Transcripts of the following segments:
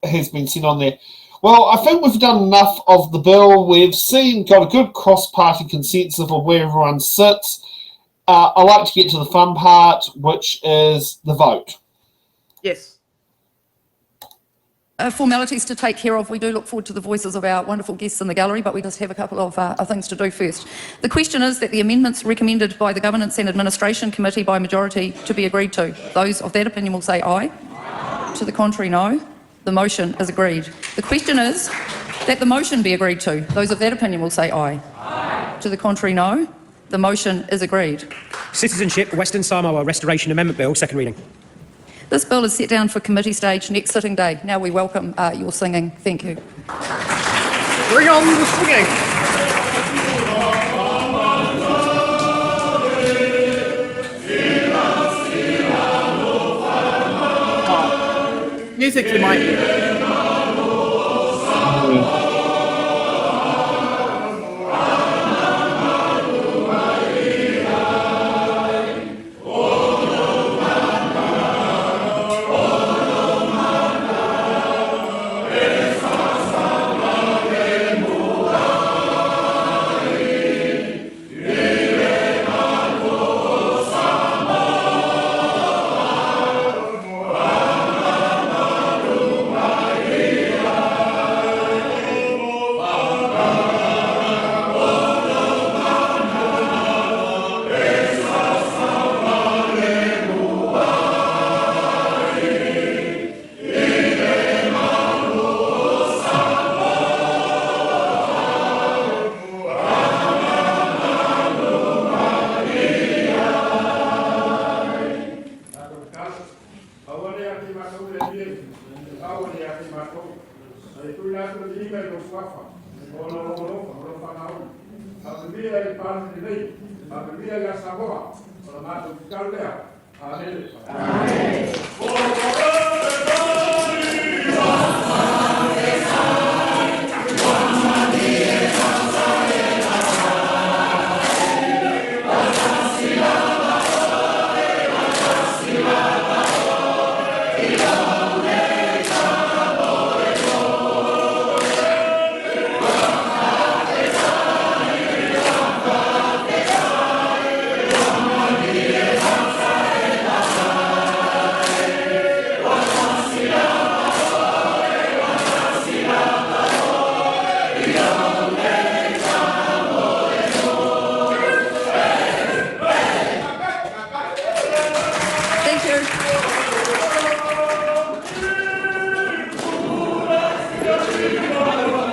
has been sent on there. Well, I think we've done enough of the bill. We've got a good cross-party consensus of where everyone sits. I like to get to the fun part, which is the vote. Yes. Formalities to take care of. We do look forward to the voices of our wonderful guests in the gallery, but we just have a couple of things to do first. The question is that the amendments recommended by the Governance and Administration Committee by majority to be agreed to. Those of that opinion will say aye. Aye. To the contrary, no. The motion is agreed. The question is that the motion be agreed to. Those of that opinion will say aye. Aye. To the contrary, no. The motion is agreed. Citizenship Western Samoa Restoration Amendment Bill, second reading. This bill is set down for committee stage next sitting day. Now we welcome your singing. Thank you. Bring on the singing. Music to my ear.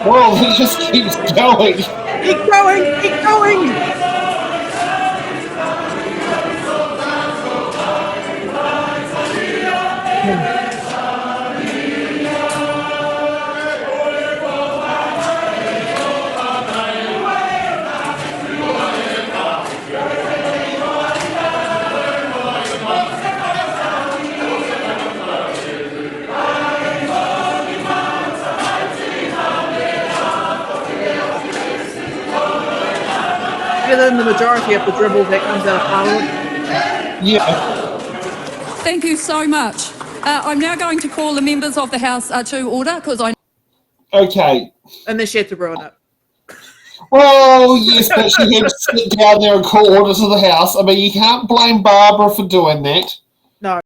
Well, he just keeps going. Keep going, keep going. Than the majority of the dribble that comes out of Parliament. Yeah. Thank you so much. I'm now going to call the members of the House to order because I... Okay. And she had to ruin it. Well, yes, but she had to sit down there and call order to the House. I mean, you can't blame Barbara for doing that. No.